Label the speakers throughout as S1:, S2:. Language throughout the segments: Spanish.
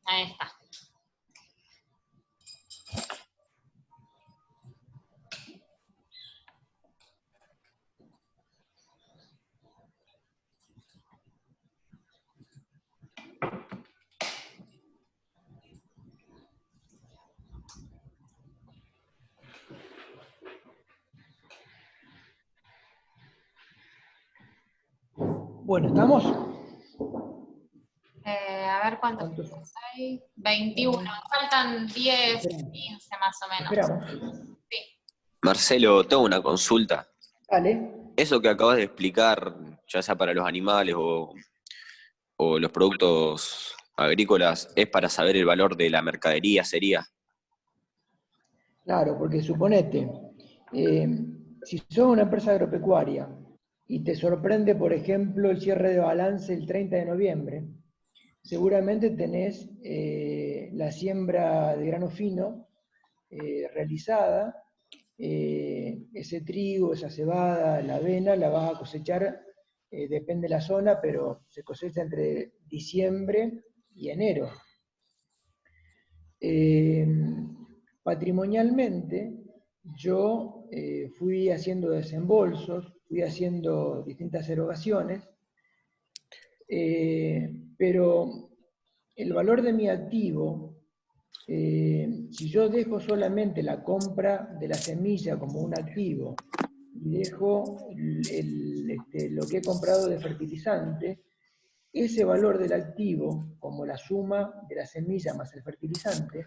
S1: Ahí está.
S2: Bueno, ¿estamos?
S1: A ver cuántos hay. 21. Faltan 10, 15 más o menos.
S2: Esperamos.
S1: Sí.
S3: Marcelo, tengo una consulta.
S2: Dale.
S3: Eso que acabas de explicar, ya sea para los animales o los productos agrícolas, ¿es para saber el valor de la mercadería, sería?
S2: Claro, porque suponete, si sos una empresa agropecuaria y te sorprende, por ejemplo, el cierre de balance el 30 de noviembre, seguramente tenés la siembra de grano fino realizada, ese trigo, esa cebada, la avena, la vas a cosechar, depende de la zona, pero se cosecha entre diciembre y enero. Patrimonialmente, yo fui haciendo desembolsos, fui haciendo distintas erogaciones, pero el valor de mi activo, si yo dejo solamente la compra de la semilla como un activo y dejo lo que he comprado de fertilizante, ese valor del activo, como la suma de la semilla más el fertilizante,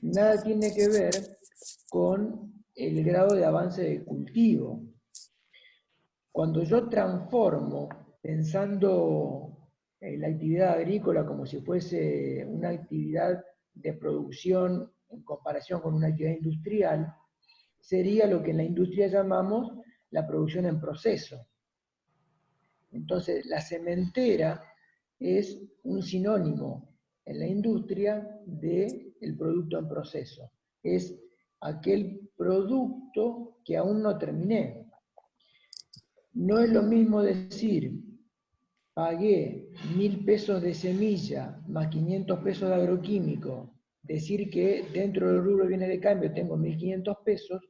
S2: nada tiene que ver con el grado de avance del cultivo. Cuando yo transformo, pensando en la actividad agrícola como si fuese una actividad de producción en comparación con una actividad industrial, sería lo que en la industria llamamos la producción en proceso. Entonces, la sementera es un sinónimo en la industria del producto en proceso. Es aquel producto que aún no terminé. No es lo mismo decir, pagué 1.000 pesos de semilla más 500 pesos de agroquímico, decir que dentro del rubro de bienes de cambio tengo 1.500 pesos,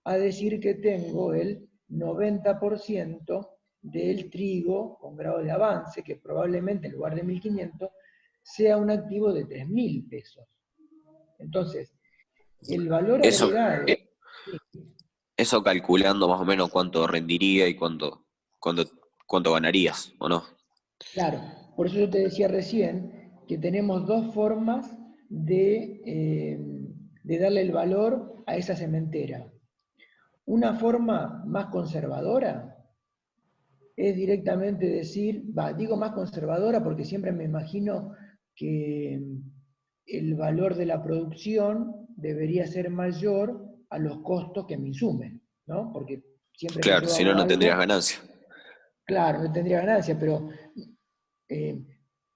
S2: a decir que tengo el 90% del trigo con grado de avance, que probablemente en lugar de 1.500 sea un activo de 3.000 pesos. Entonces, el valor agregado...
S3: Eso calculando más o menos cuánto rendiría y cuánto ganarías, ¿o no?
S2: Claro, por eso yo te decía recién que tenemos dos formas de darle el valor a esa sementera. Una forma más conservadora es directamente decir, digo más conservadora porque siempre me imagino que el valor de la producción debería ser mayor a los costos que me insumen, ¿no? Porque siempre que
S3: Claro,
S2: yo
S3: si no,
S2: hago
S3: no tendrías
S2: algo,
S3: ganancia.
S2: claro, no tendría ganancia, pero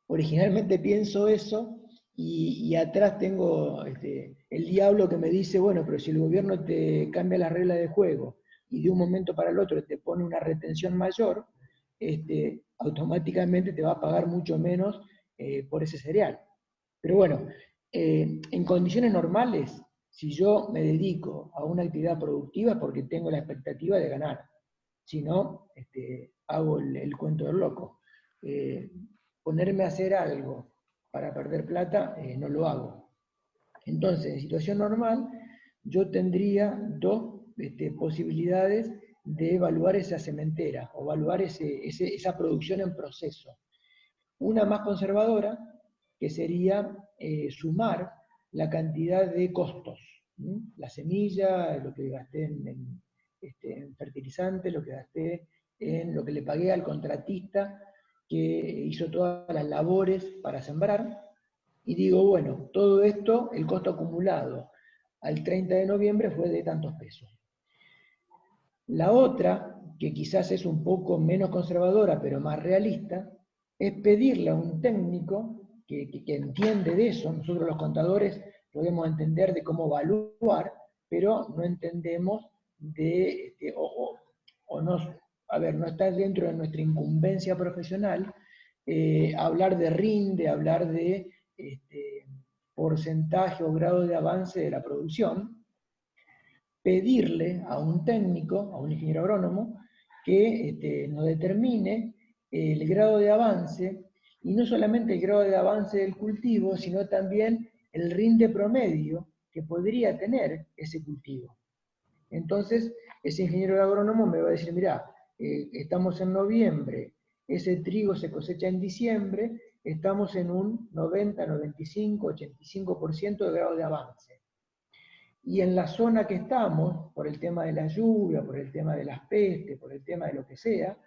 S2: originalmente pienso eso y atrás tengo el diablo que me dice, bueno, pero si el gobierno te cambia las reglas de juego y de un momento para el otro te pone una retención mayor, automáticamente te va a pagar mucho menos por ese cereal. Pero bueno, en condiciones normales, si yo me dedico a una actividad productiva es porque tengo la expectativa de ganar. Si no, hago el cuento del loco. Ponerme a hacer algo para perder plata, no lo hago. Entonces, en situación normal, yo tendría dos posibilidades de evaluar esa sementera o evaluar esa producción en proceso. Una más conservadora, que sería sumar la cantidad de costos, la semilla, lo que gasté en fertilizante, lo que gasté en lo que le pagué al contratista que hizo todas las labores para sembrar, y digo, bueno, todo esto, el costo acumulado al 30 de noviembre fue de tantos pesos. La otra, que quizás es un poco menos conservadora, pero más realista, es pedirle a un técnico que entiende de eso. Nosotros los contadores podemos entender de cómo evaluar, pero no entendemos no está dentro de nuestra incumbencia profesional hablar de RIN, de hablar de porcentaje o grado de avance de la producción, pedirle a un técnico, a un ingeniero agrónomo, que nos determine el grado de avance, y no solamente el grado de avance del cultivo, sino también el rinde promedio que podría tener ese cultivo. Entonces, ese ingeniero agrónomo me va a decir, mira, estamos en noviembre, ese trigo se cosecha en diciembre, estamos en un 90, 95, 85% de grado de avance. Y en la zona que estamos, por el tema de la lluvia, por el tema de las pestes, por el tema de lo que sea,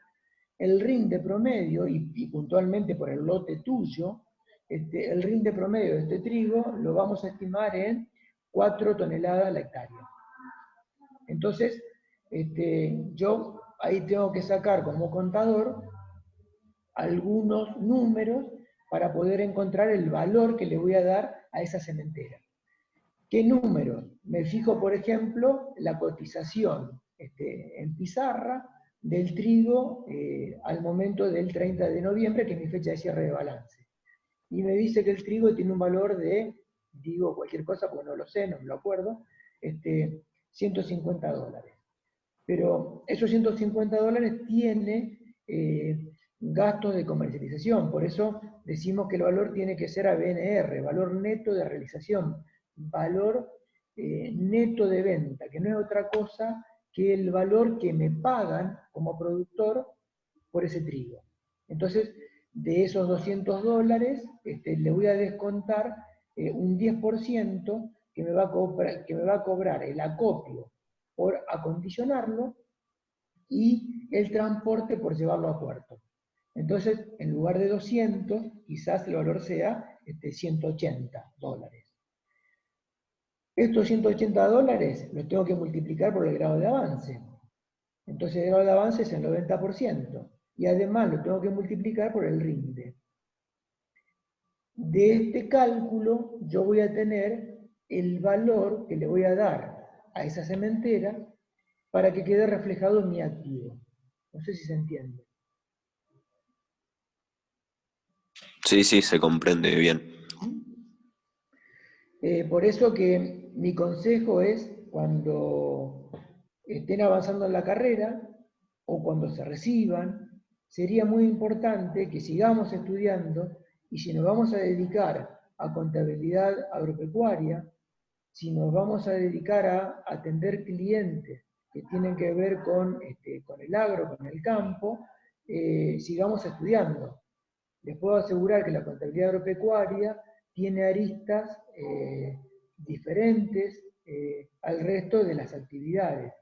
S2: el rinde promedio, y puntualmente por el lote tuyo, el rinde promedio de este trigo lo vamos a estimar en 4 toneladas a la hectárea. Entonces, yo ahí tengo que sacar como contador algunos números para poder encontrar el valor que le voy a dar a esa sementera. ¿Qué números? Me fijo, por ejemplo, la cotización en pizarra del trigo al momento del 30 de noviembre, que es mi fecha de cierre de balance. Y me dice que el trigo tiene un valor de, digo cualquier cosa porque no lo sé, no me lo acuerdo, $150. Pero esos $150 tiene gastos de comercialización, por eso decimos que el valor tiene que ser ABNR, valor neto de realización, valor neto de venta, que no es otra cosa que el valor que me pagan como productor por ese trigo. Entonces, de esos $200, le voy a descontar un 10% que me va a cobrar el acopio por acondicionarlo y el transporte por llevarlo a puerto. Entonces, en lugar de 200, quizás el valor sea $180. Estos $180 los tengo que multiplicar por el grado de avance. Entonces el grado de avance es el 90%. Y además lo tengo que multiplicar por el rinde. De este cálculo yo voy a tener el valor que le voy a dar a esa sementera para que quede reflejado en mi activo. No sé si se entiende.
S3: Sí, sí, se comprende bien.
S2: Por eso que mi consejo es, cuando estén avanzando en la carrera o cuando se reciban, sería muy importante que sigamos estudiando, y si nos vamos a dedicar a contabilidad agropecuaria, si nos vamos a dedicar a atender clientes que tienen que ver con el agro, con el campo, sigamos estudiando. Les puedo asegurar que la contabilidad agropecuaria tiene aristas diferentes al resto de las actividades.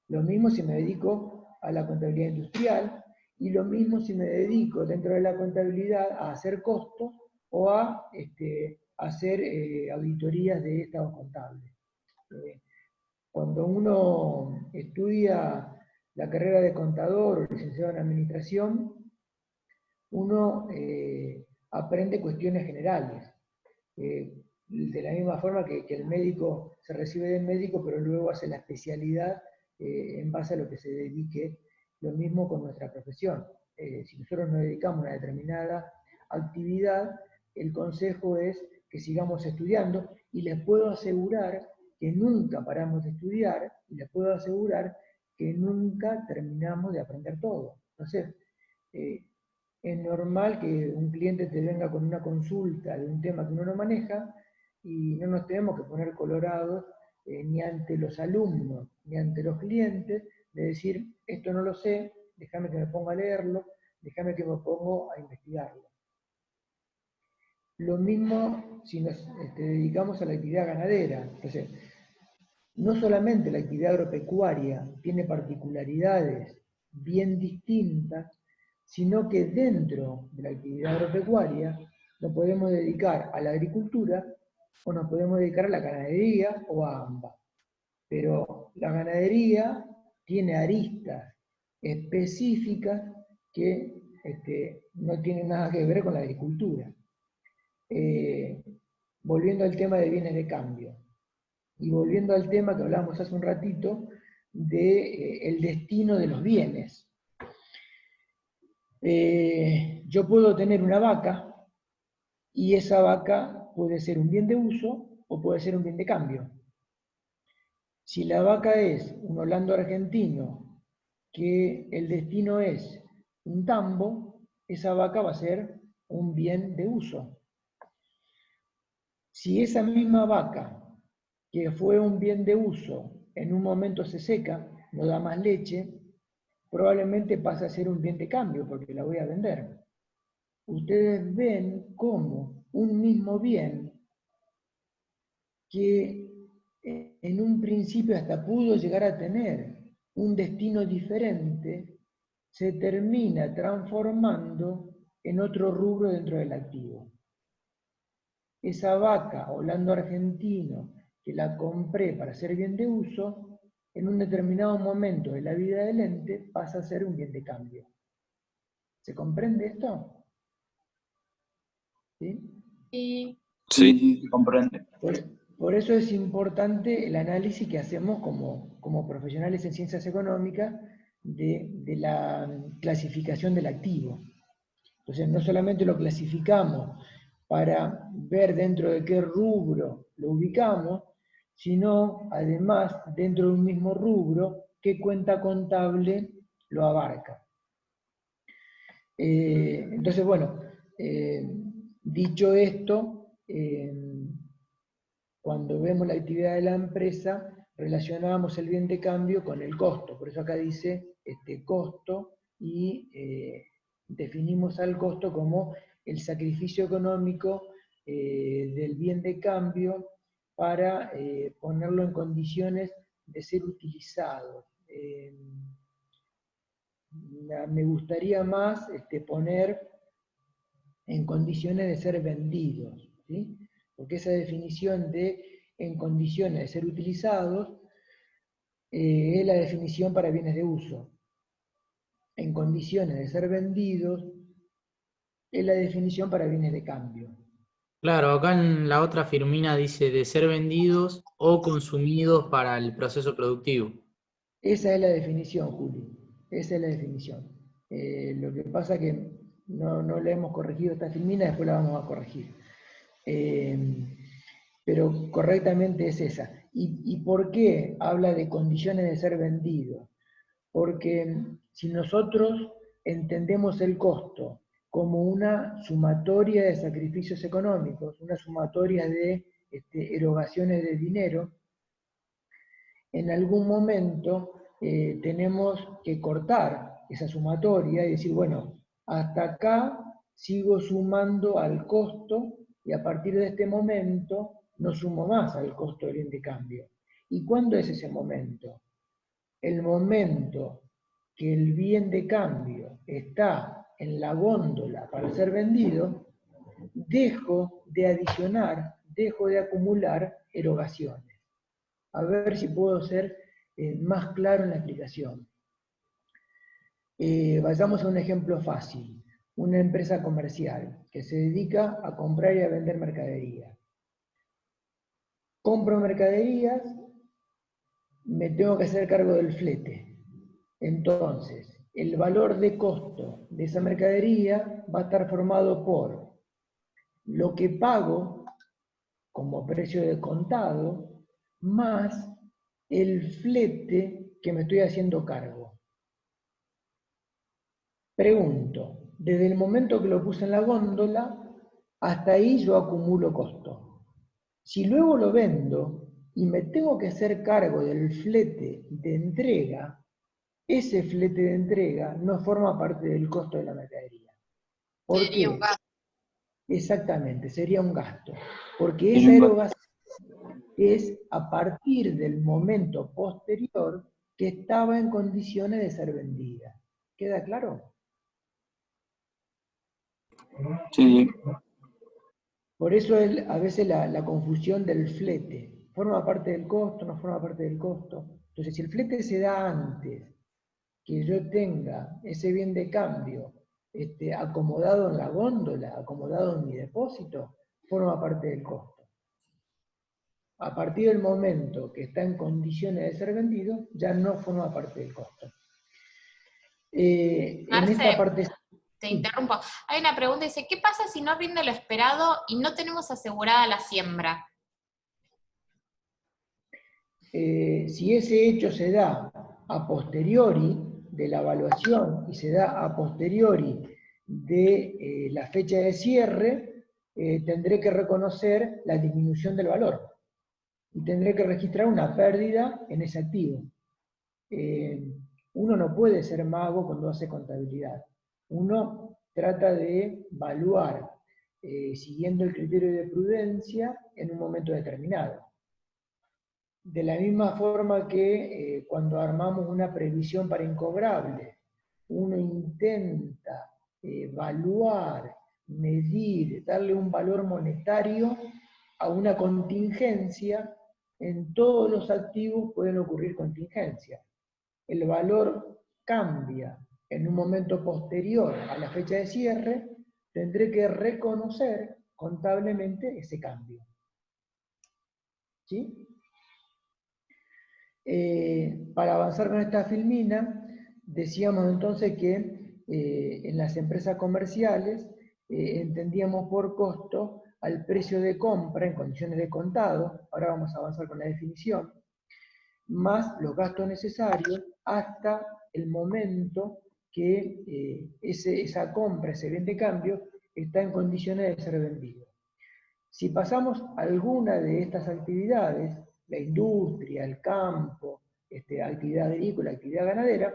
S2: Lo mismo si me dedico a la contabilidad industrial, y lo mismo si me dedico dentro de la contabilidad a hacer costos o a hacer auditorías de estados contables. Cuando uno estudia la carrera de contador o licenciado en administración, uno aprende cuestiones generales. De la misma forma que el médico se recibe de médico, pero luego hace la especialidad en base a lo que se dedique. Lo mismo con nuestra profesión. Si nosotros nos dedicamos a una determinada actividad, el consejo es que sigamos estudiando, y les puedo asegurar que nunca paramos de estudiar, y les puedo asegurar que nunca terminamos de aprender todo. Entonces, es normal que un cliente te venga con una consulta de un tema que uno no maneja, y no nos tenemos que poner colorados ni ante los alumnos, ni ante los clientes, de decir, esto no lo sé, déjame que me ponga a leerlo, déjame que me pongo a investigarlo. Lo mismo si nos dedicamos a la actividad ganadera. Entonces, no solamente la actividad agropecuaria tiene particularidades bien distintas, sino que dentro de la actividad agropecuaria nos podemos dedicar a la agricultura o nos podemos dedicar a la ganadería o a ambas. Pero la ganadería tiene aristas específicas que no tienen nada que ver con la agricultura. Volviendo al tema de bienes de cambio, y volviendo al tema que hablamos hace un ratito, del destino de los bienes. Yo puedo tener una vaca y esa vaca puede ser un bien de uso o puede ser un bien de cambio. Si la vaca es un holando argentino, que el destino es un tambo, esa vaca va a ser un bien de uso. Si esa misma vaca, que fue un bien de uso, en un momento se seca, no da más leche, probablemente pasa a ser un bien de cambio porque la voy a vender. Ustedes ven cómo un mismo bien que en un principio hasta pudo llegar a tener un destino diferente, se termina transformando en otro rubro dentro del activo. Esa vaca holando argentino que la compré para ser bien de uso, en un determinado momento de la vida del ente pasa a ser un bien de cambio. ¿Se comprende esto? ¿Sí?
S1: Sí.
S3: Sí.
S4: Se comprende.
S2: Por eso es importante el análisis que hacemos como profesionales en ciencias económicas de la clasificación del activo. Entonces, no solamente lo clasificamos para ver dentro de qué rubro lo ubicamos, sino además dentro de un mismo rubro, qué cuenta contable lo abarca. Entonces, bueno, dicho esto, cuando vemos la actividad de la empresa, relacionamos el bien de cambio con el costo. Por eso acá dice costo y definimos al costo como el sacrificio económico del bien de cambio para ponerlo en condiciones de ser utilizado. Me gustaría más poner en condiciones de ser vendidos, ¿sí? Porque esa definición de en condiciones de ser utilizados es la definición para bienes de uso. En condiciones de ser vendidos es la definición para bienes de cambio.
S5: Claro, acá en la otra firmina dice de ser vendidos o consumidos para el proceso productivo.
S2: Esa es la definición, Juli. Esa es la definición. Lo que pasa es que no le hemos corregido esta firmina, después la vamos a corregir. Pero correctamente es esa. ¿Y por qué habla de condiciones de ser vendido? Porque si nosotros entendemos el costo como una sumatoria de sacrificios económicos, una sumatoria de erogaciones de dinero, en algún momento tenemos que cortar esa sumatoria y decir, bueno, hasta acá sigo sumando al costo y a partir de este momento no sumo más al costo del bien de cambio. ¿Y cuándo es ese momento? El momento que el bien de cambio está en la góndola para ser vendido, dejo de adicionar, dejo de acumular erogaciones. A ver si puedo ser más claro en la explicación. Vayamos a un ejemplo fácil. Una empresa comercial que se dedica a comprar y a vender mercadería. Compro mercaderías, me tengo que hacer cargo del flete. Entonces, el valor de costo de esa mercadería va a estar formado por lo que pago como precio de contado más el flete que me estoy haciendo cargo. Pregunto, desde el momento que lo puse en la góndola, hasta ahí yo acumulo costo. Si luego lo vendo y me tengo que hacer cargo del flete de entrega, ese flete de entrega no forma parte del costo de la mercadería. ¿Por
S1: Sería
S2: qué?
S1: un gasto.
S2: Exactamente, sería un gasto. Porque esa erogación es a partir del momento posterior que estaba en condiciones de ser vendida. ¿Queda claro?
S4: Sí,
S2: Por eso a veces la confusión del flete. ¿Forma parte del costo? ¿No forma parte del costo? Entonces, si el flete se da antes que yo tenga ese bien de cambio acomodado en la góndola, acomodado en mi depósito, forma parte del costo. A partir del momento que está en condiciones de ser vendido, ya no forma parte del costo. En esta parte...
S1: te interrumpo. Hay una pregunta, dice, ¿qué pasa si no rinde lo esperado y no tenemos asegurada la siembra?
S2: Si ese hecho se da a posteriori de la evaluación y se da a posteriori de la fecha de cierre, tendré que reconocer la disminución del valor y tendré que registrar una pérdida en ese activo. Uno no puede ser mago cuando hace contabilidad. Uno trata de evaluar siguiendo el criterio de prudencia en un momento determinado. De la misma forma que cuando armamos una previsión para incobrable, uno intenta evaluar, medir, darle un valor monetario a una contingencia. En todos los activos pueden ocurrir contingencias. El valor cambia en un momento posterior a la fecha de cierre, tendré que reconocer contablemente ese cambio. ¿Sí? Para avanzar con esta filmina, decíamos entonces que en las empresas comerciales entendíamos por costo al precio de compra en condiciones de contado, ahora vamos a avanzar con la definición, más los gastos necesarios hasta el momento que esa compra, ese bien de cambio, está en condiciones de ser vendido. Si pasamos alguna de estas actividades, la industria, el campo, actividad agrícola, actividad ganadera,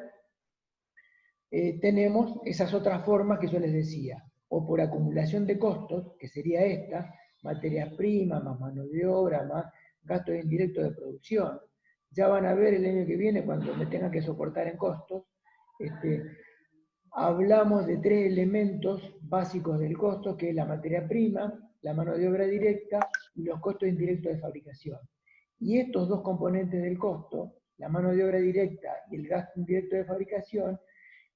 S2: tenemos esas otras formas que yo les decía, o por acumulación de costos, que sería esta, materias primas, más mano de obra, más gastos indirectos de producción. Ya van a ver el año que viene, cuando me tengan que soportar en costos, hablamos de 3 elementos básicos del costo, que es la materia prima, la mano de obra directa y los costos indirectos de fabricación. Y estos dos componentes del costo, la mano de obra directa y el gasto indirecto de fabricación,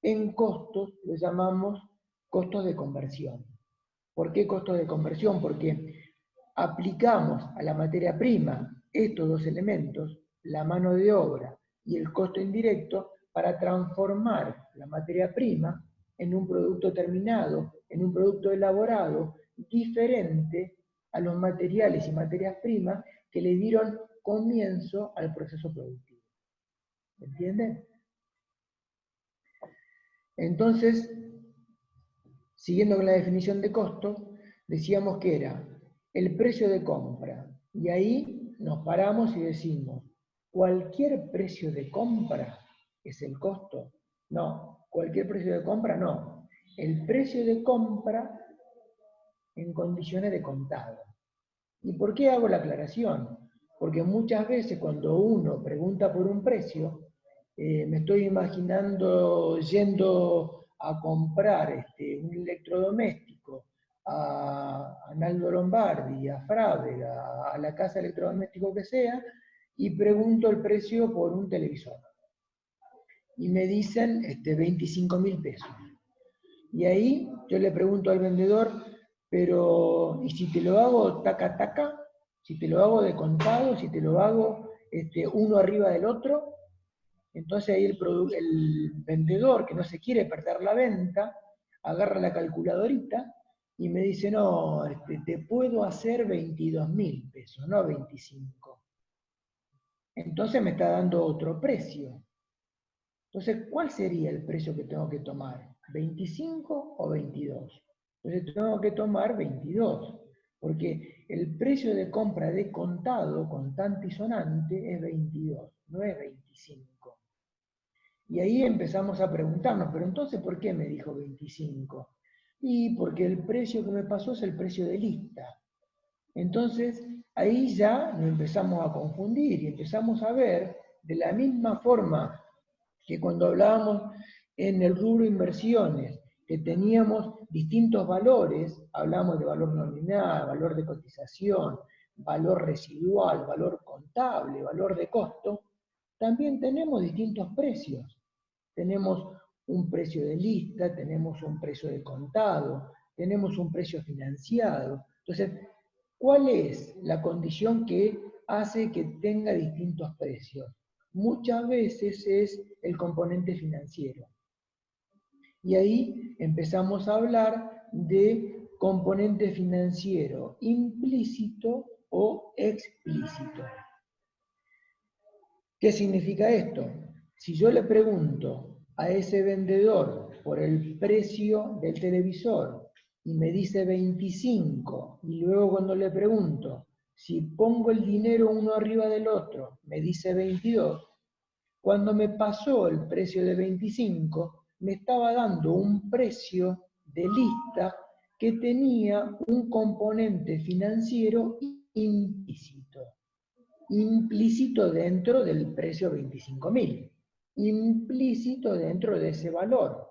S2: en costos los llamamos costos de conversión. ¿Por qué costos de conversión? Porque aplicamos a la materia prima estos dos elementos, la mano de obra y el costo indirecto, para transformar la materia prima en un producto terminado, en un producto elaborado, diferente a los materiales y materias primas que le dieron comienzo al proceso productivo. ¿Entienden? Entonces, siguiendo con la definición de costo, decíamos que era el precio de compra. Y ahí nos paramos y decimos, ¿cualquier precio de compra es el costo? No, cualquier precio de compra no. El precio de compra en condiciones de contado. ¿Y por qué hago la aclaración? Porque muchas veces cuando uno pregunta por un precio, me estoy imaginando yendo a comprar un electrodoméstico a Naldo Lombardi, a Frávega, a la casa de electrodoméstico que sea, y pregunto el precio por un televisor. Y me dicen 25.000 pesos. Y ahí yo le pregunto al vendedor, pero ¿y si te lo hago taca taca? Si te lo hago de contado, si te lo hago uno arriba del otro. Entonces ahí el vendedor, que no se quiere perder la venta, agarra la calculadorita y me dice, no, te puedo hacer 22.000 pesos, no 25. Entonces me está dando otro precio. Entonces, ¿cuál sería el precio que tengo que tomar? ¿25 o 22? Entonces tengo que tomar 22, porque el precio de compra de contado, contante y sonante, es 22, no es 25. Y ahí empezamos a preguntarnos, pero entonces, ¿por qué me dijo 25? Y porque el precio que me pasó es el precio de lista. Entonces, ahí ya nos empezamos a confundir y empezamos a ver de la misma forma que cuando hablábamos en el rubro inversiones, que teníamos distintos valores, hablamos de valor nominal, valor de cotización, valor residual, valor contable, valor de costo, también tenemos distintos precios. Tenemos un precio de lista, tenemos un precio de contado, tenemos un precio financiado. Entonces, ¿cuál es la condición que hace que tenga distintos precios? Muchas veces es el componente financiero. Y ahí empezamos a hablar de componente financiero implícito o explícito. ¿Qué significa esto? Si yo le pregunto a ese vendedor por el precio del televisor y me dice 25, y luego cuando le pregunto si pongo el dinero uno arriba del otro, me dice 22, cuando me pasó el precio de 25, me estaba dando un precio de lista que tenía un componente financiero implícito. Implícito dentro del precio 25.000, implícito dentro de ese valor.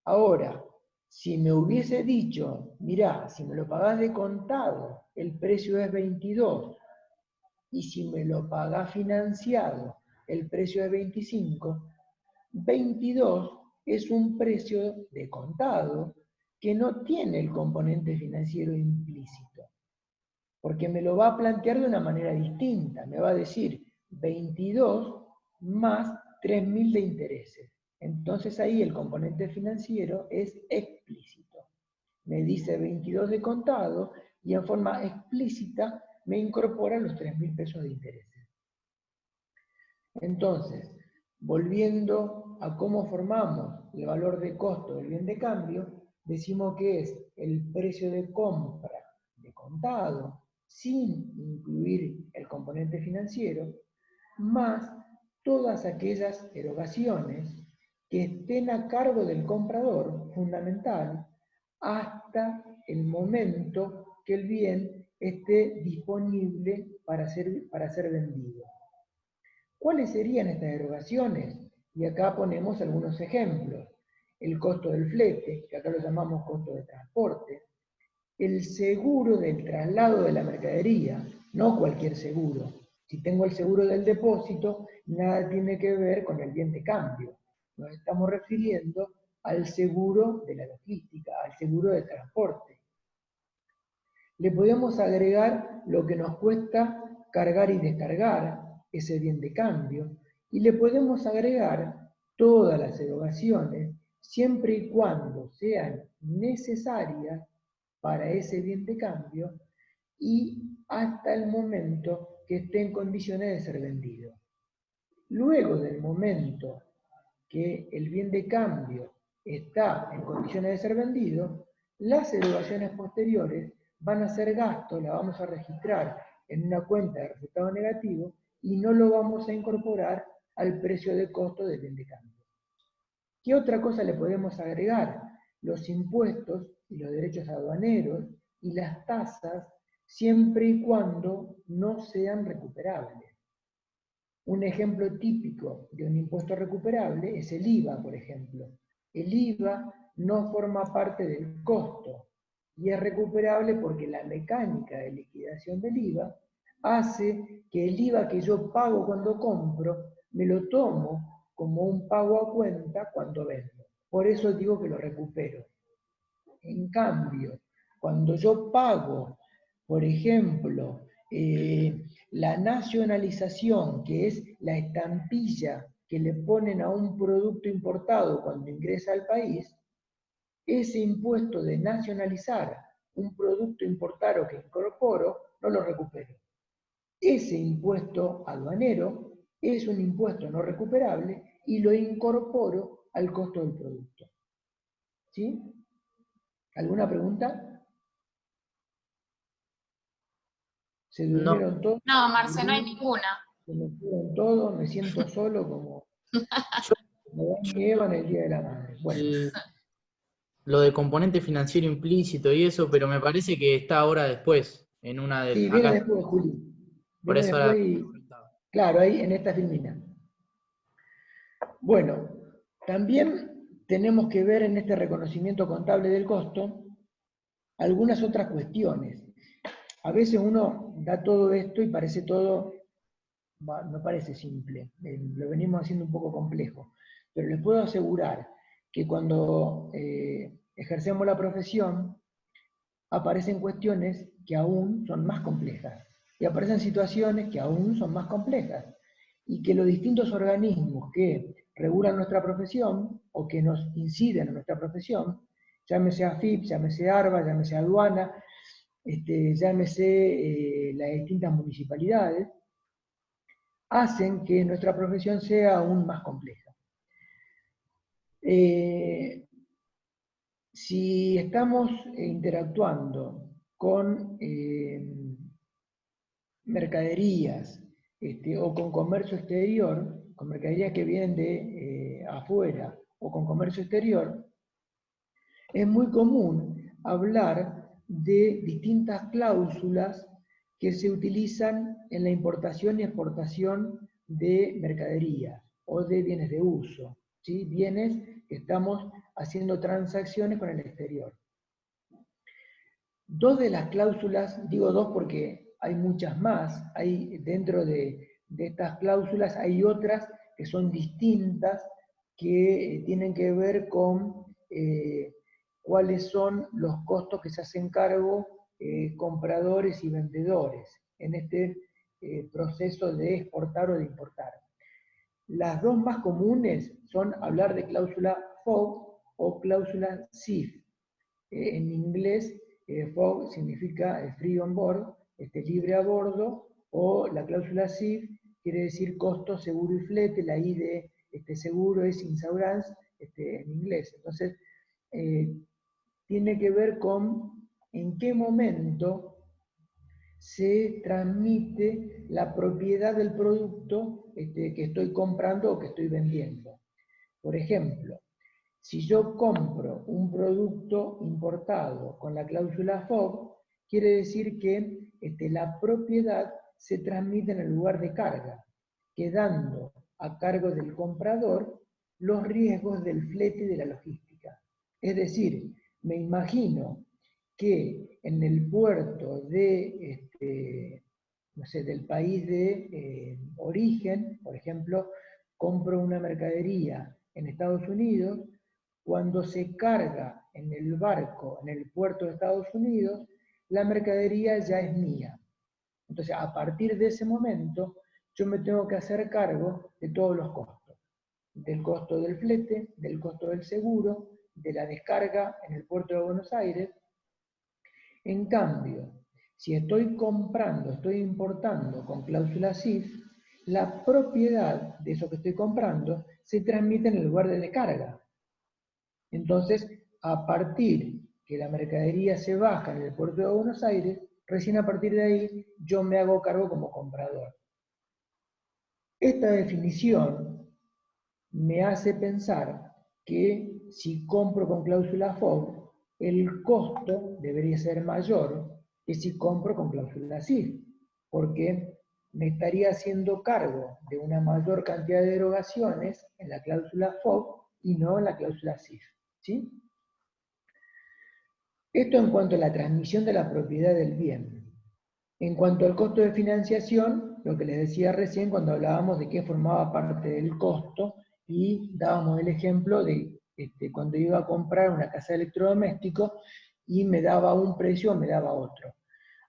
S2: Ahora, si me hubiese dicho, mirá, si me lo pagás de contado, el precio es 22, y si me lo pagás financiado, el precio es 25, 22 es un precio de contado que no tiene el componente financiero implícito. Porque me lo va a plantear de una manera distinta. Me va a decir 22 más 3.000 de intereses. Entonces ahí el componente financiero es explícito. Me dice 22 de contado y en forma explícita me incorpora los 3.000 pesos de intereses. Entonces, volviendo a cómo formamos el valor de costo del bien de cambio, decimos que es el precio de compra de contado, sin incluir el componente financiero, más todas aquellas erogaciones que estén a cargo del comprador, fundamental, hasta el momento que el bien esté disponible para ser vendido. ¿Cuáles serían estas erogaciones? Y acá ponemos algunos ejemplos. El costo del flete, que acá lo llamamos costo de transporte, el seguro del traslado de la mercadería, no cualquier seguro. Si tengo el seguro del depósito, nada tiene que ver con el bien de cambio. Nos estamos refiriendo al seguro de la logística, al seguro de transporte. Le podemos agregar lo que nos cuesta cargar y descargar ese bien de cambio, y le podemos agregar todas las erogaciones, siempre y cuando sean necesarias para ese bien de cambio y hasta el momento que esté en condiciones de ser vendido. Luego del momento que el bien de cambio está en condiciones de ser vendido, las erogaciones posteriores van a ser gastos, la vamos a registrar en una cuenta de resultado negativo y no lo vamos a incorporar al precio de costo del bien de cambio. ¿Qué otra cosa le podemos agregar? Los impuestos y los derechos aduaneros y las tasas, siempre y cuando no sean recuperables. Un ejemplo típico de un impuesto recuperable es el IVA, por ejemplo. El IVA no forma parte del costo y es recuperable porque la mecánica de liquidación del IVA hace que el IVA que yo pago cuando compro, me lo tomo como un pago a cuenta cuando vendo. Por eso digo que lo recupero. En cambio, cuando yo pago, por ejemplo, la nacionalización, que es la estampilla que le ponen a un producto importado cuando ingresa al país, ese impuesto de nacionalizar un producto importado que incorporo, no lo recupero. Ese impuesto aduanero es un impuesto no recuperable y lo incorporo al costo del producto. ¿Sí? ¿Alguna pregunta? ¿Se durmieron todos?
S1: No, Marce, no hay ninguna.
S2: Se me fueron todos, me siento solo como Adán y Eva en el Día de la Madre. Bueno.
S5: Lo de componente financiero implícito y eso, pero me parece que está ahora después, en una de...
S2: Sí, viene después, Juli.
S5: Por
S2: Viene
S5: eso
S2: después
S5: ahora...
S2: y, claro, ahí en esta filmina. Bueno, también tenemos que ver en este reconocimiento contable del costo algunas otras cuestiones. A veces uno da todo esto y parece todo, no parece simple, lo venimos haciendo un poco complejo, pero les puedo asegurar que cuando ejercemos la profesión, aparecen cuestiones que aún son más complejas, y aparecen situaciones que aún son más complejas, y que los distintos organismos que regulan nuestra profesión o que nos inciden en nuestra profesión, llámese AFIP, llámese ARBA, llámese aduana, llámese las distintas municipalidades, hacen que nuestra profesión sea aún más compleja. Si estamos interactuando con mercaderías o con comercio exterior, con mercaderías que vienen de afuera o con comercio exterior, es muy común hablar de distintas cláusulas que se utilizan en la importación y exportación de mercaderías o de bienes de uso, ¿sí? Bienes que estamos haciendo transacciones con el exterior. Dos de las cláusulas, digo dos porque hay muchas más, hay dentro de estas cláusulas hay otras que son distintas, que tienen que ver con cuáles son los costos que se hacen cargo compradores y vendedores en este proceso de exportar o de importar. Las dos más comunes son hablar de cláusula FOB o cláusula SIF. En inglés, FOB significa free on board, libre a bordo, o la cláusula SIF quiere decir costo, seguro y flete, la I de seguro es insurance en inglés. Entonces, tiene que ver con en qué momento se transmite la propiedad del producto que estoy comprando o que estoy vendiendo. Por ejemplo, si yo compro un producto importado con la cláusula FOB, quiere decir que la propiedad se transmite en el lugar de carga, quedando a cargo del comprador los riesgos del flete y de la logística. Es decir, me imagino que en el puerto de, no sé, del país de origen, por ejemplo, compro una mercadería en Estados Unidos, cuando se carga en el barco, en el puerto de Estados Unidos, la mercadería ya es mía. Entonces, a partir de ese momento, yo me tengo que hacer cargo de todos los costos. Del costo del flete, del costo del seguro, de la descarga en el puerto de Buenos Aires. En cambio, si estoy comprando, estoy importando con cláusula SIF, la propiedad de eso que estoy comprando se transmite en el lugar de descarga. Entonces, a partir que la mercadería se baja en el puerto de Buenos Aires, recién a partir de ahí yo me hago cargo como comprador. Esta definición me hace pensar que si compro con cláusula FOB, el costo debería ser mayor que si compro con cláusula SIF, porque me estaría haciendo cargo de una mayor cantidad de derogaciones en la cláusula FOB y no en la cláusula SIF. ¿Sí? Esto en cuanto a la transmisión de la propiedad del bien. En cuanto al costo de financiación, lo que les decía recién cuando hablábamos de qué formaba parte del costo y dábamos el ejemplo de cuando iba a comprar una casa de electrodomésticos y me daba un precio o me daba otro.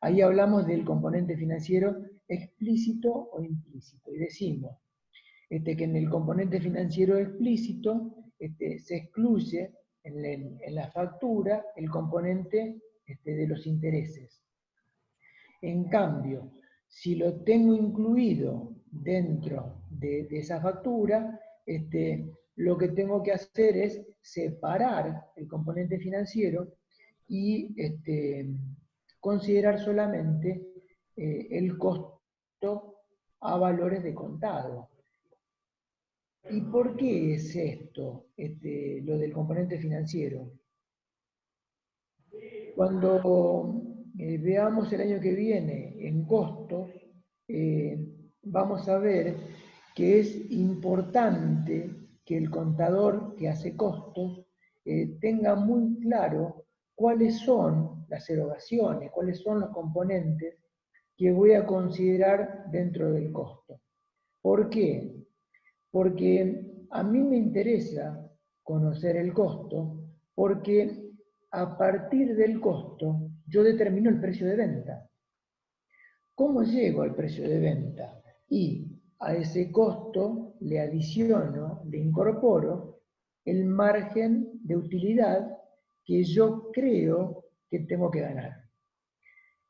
S2: Ahí hablamos del componente financiero explícito o implícito y decimos que en el componente financiero explícito se excluye en la factura el componente de los intereses. En cambio, si lo tengo incluido dentro de esa factura, lo que tengo que hacer es separar el componente financiero y considerar solamente el costo a valores de contado. ¿Y por qué es esto, lo del componente financiero? Cuando veamos el año que viene en costos, vamos a ver que es importante que el contador que hace costos tenga muy claro cuáles son las erogaciones, cuáles son los componentes que voy a considerar dentro del costo. ¿Por qué? Porque a mí me interesa conocer el costo, porque a partir del costo yo determino el precio de venta. ¿Cómo llego al precio de venta? Y a ese costo le adiciono, le incorporo el margen de utilidad que yo creo que tengo que ganar.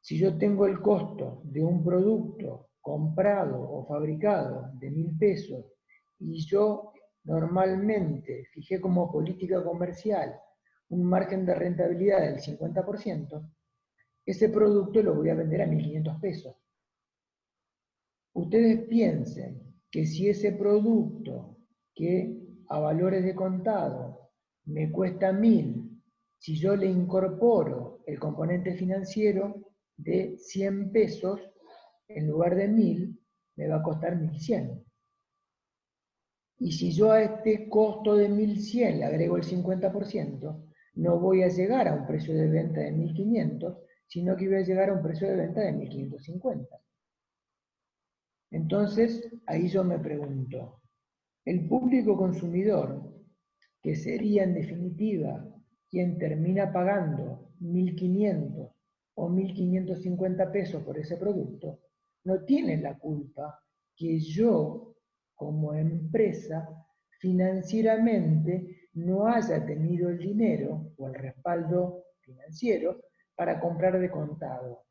S2: Si yo tengo el costo de un producto comprado o fabricado de 1.000 pesos y yo normalmente fijé como política comercial un margen de rentabilidad del 50%, ese producto lo voy a vender a 1.500 pesos. Ustedes piensen que si ese producto que a valores de contado me cuesta 1.000, si yo le incorporo el componente financiero de 100 pesos, en lugar de 1.000, me va a costar 1.100. Y si yo a este costo de 1.100 le agrego el 50%, no voy a llegar a un precio de venta de 1.500, sino que voy a llegar a un precio de venta de 1.550. Entonces, ahí yo me pregunto, el público consumidor, que sería en definitiva quien termina pagando 1.500 o 1.550 pesos por ese producto, no tiene la culpa que yo, como empresa, financieramente no haya tenido el dinero o el respaldo financiero para comprar de contado.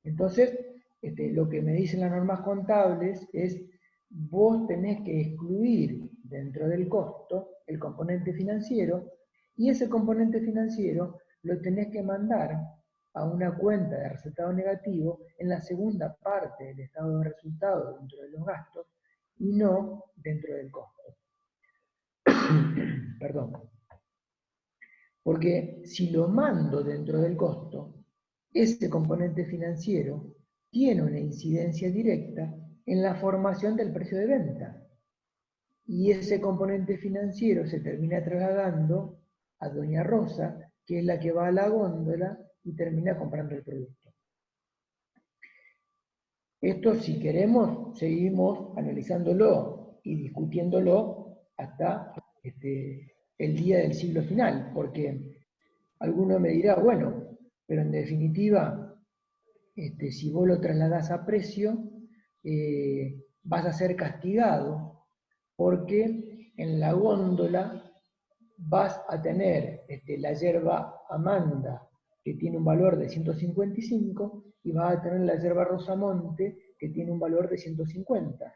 S2: Entonces, lo que me dicen las normas contables es, vos tenés que excluir dentro del costo el componente financiero, y ese componente financiero lo tenés que mandar a una cuenta de resultado negativo en la segunda parte del estado de resultado dentro de los gastos, y no dentro del costo. Perdón. Porque si lo mando dentro del costo, ese componente financiero tiene una incidencia directa en la formación del precio de venta. Y ese componente financiero se termina trasladando a doña Rosa, que es la que va a la góndola y termina comprando el producto. Esto, si queremos, seguimos analizándolo y discutiéndolo hasta el día del siglo final, porque alguno me dirá, bueno, pero en definitiva, si vos lo trasladás a precio, vas a ser castigado, porque en la góndola vas a tener la yerba Amanda, que tiene un valor de 155, y vas a tener la yerba Rosamonte, que tiene un valor de 150.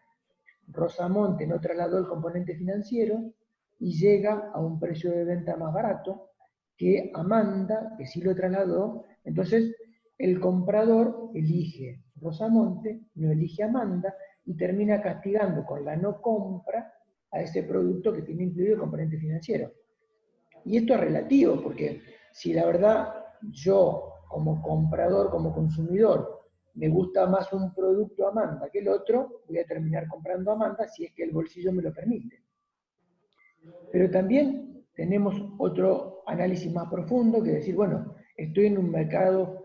S2: Rosamonte no trasladó el componente financiero y llega a un precio de venta más barato que Amanda, que sí lo trasladó. Entonces, el comprador elige Rosamonte, no elige Amanda, y termina castigando con la no compra a ese producto que tiene incluido el componente financiero. Y esto es relativo, porque si la verdad yo, como comprador, como consumidor, me gusta más un producto Amanda que el otro, voy a terminar comprando Amanda si es que el bolsillo me lo permite. Pero también tenemos otro análisis más profundo, que decir, bueno, estoy en un mercado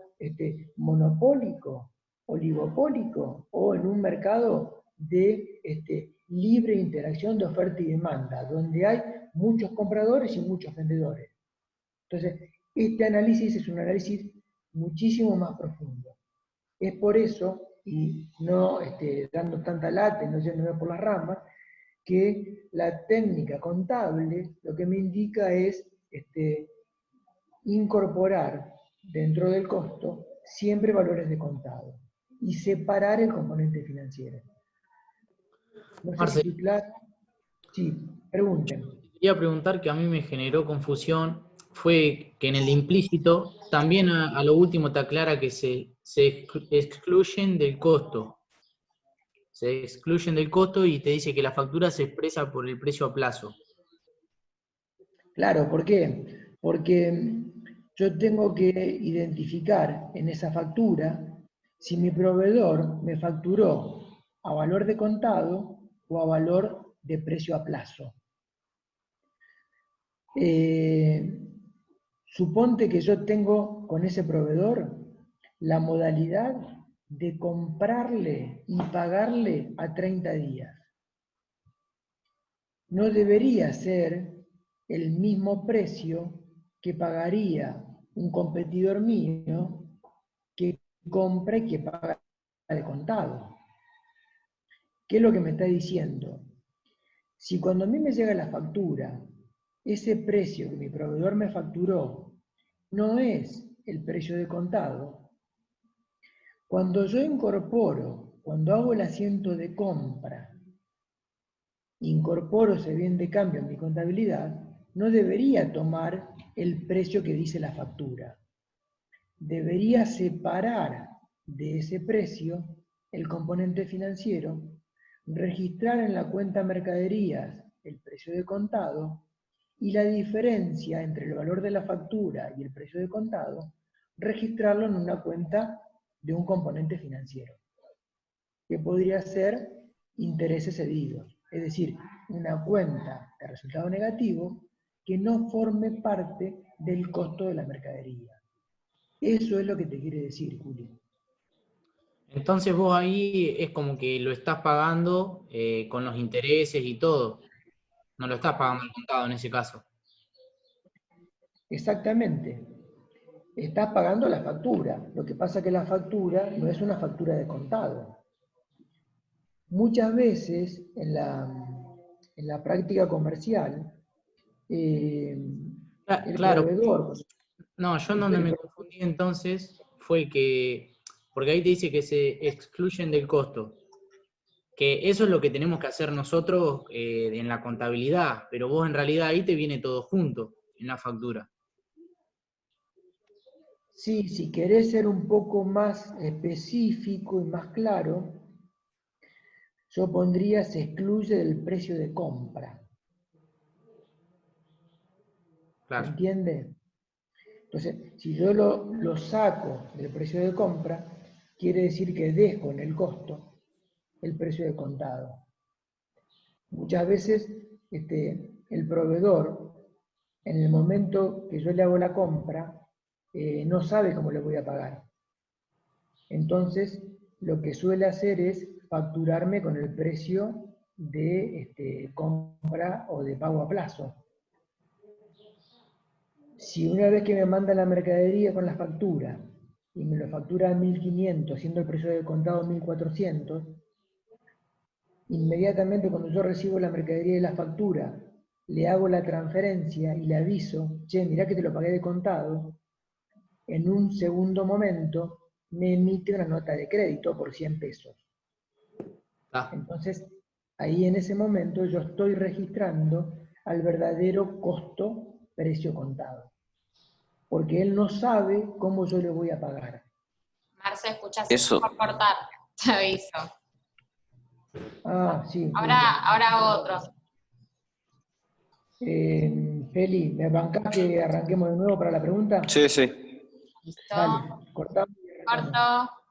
S2: monopólico, oligopólico, o en un mercado de libre interacción de oferta y demanda, donde hay muchos compradores y muchos vendedores. Entonces, este análisis es un análisis muchísimo más profundo. Es por eso, y no dando tanta lata y no yéndome por las ramas, que la técnica contable lo que me indica es incorporar dentro del costo siempre valores de contado y separar el componente financiero. No sé
S5: Marce,
S2: si estoy claro. Sí, pregunten.
S5: quería preguntar, que a mí me generó confusión, fue que en el implícito también a lo último te aclara que se excluyen del costo. Se excluyen del costo y te dice que la factura se expresa por el precio a plazo.
S2: Claro, ¿por qué? Porque yo tengo que identificar en esa factura si mi proveedor me facturó a valor de contado o a valor de precio a plazo. Suponte que yo tengo con ese proveedor la modalidad de comprarle y pagarle a 30 días. No debería ser el mismo precio que pagaría un competidor mío que compra y que paga de contado. ¿Qué es lo que me está diciendo? Si cuando a mí me llega la factura, ese precio que mi proveedor me facturó no es el precio de contado, cuando yo incorporo, cuando hago el asiento de compra, incorporo ese bien de cambio en mi contabilidad, no debería tomar el precio que dice la factura. Debería separar de ese precio el componente financiero, registrar en la cuenta mercaderías el precio de contado y la diferencia entre el valor de la factura y el precio de contado, registrarlo en una cuenta de un componente financiero, que podría ser intereses cedidos, es decir, una cuenta de resultado negativo que no forme parte del costo de la mercadería. Eso es lo que te quiere decir, Julio.
S5: Entonces vos ahí es como que lo estás pagando con los intereses y todo. No lo estás pagando al contado en ese caso.
S2: Exactamente. Estás pagando la factura. Lo que pasa es que la factura no es una factura de contado. Muchas veces en la práctica comercial, el
S5: Claro,
S2: proveedor...
S5: no, yo en donde me confundí entonces fue que, porque ahí te dice que se excluyen del costo, que eso es lo que tenemos que hacer nosotros en la contabilidad, pero vos en realidad ahí te viene todo junto en la factura.
S2: Sí, si querés ser un poco más específico y más claro, yo pondría se excluye del precio de compra. ¿Se
S5: Claro.
S2: entiende? Entonces, si yo lo saco del precio de compra, quiere decir que dejo en el costo el precio de contado. Muchas veces el proveedor, en el momento que yo le hago la compra, no sabe cómo le voy a pagar. Entonces, lo que suele hacer es facturarme con el precio de compra o de pago a plazo. Si una vez que me manda la mercadería con la factura y me lo factura a 1.500, siendo el precio de contado 1.400, inmediatamente cuando yo recibo la mercadería y la factura, le hago la transferencia y le aviso, che, mirá que te lo pagué de contado, en un segundo momento me emite una nota de crédito por 100 pesos. Entonces, ahí en ese momento yo estoy registrando al verdadero costo precio contado. Porque él no sabe cómo yo le voy a pagar.
S1: Marce, escuchás,
S3: Eso.
S1: por cortar, te aviso.
S2: Ah, sí.
S1: Ahora otro.
S2: Feli, ¿me bancás que arranquemos de nuevo para la pregunta?
S3: Sí, sí.
S1: ¿Listo?
S2: Dale, cortamos y arrancamos.
S1: Corto.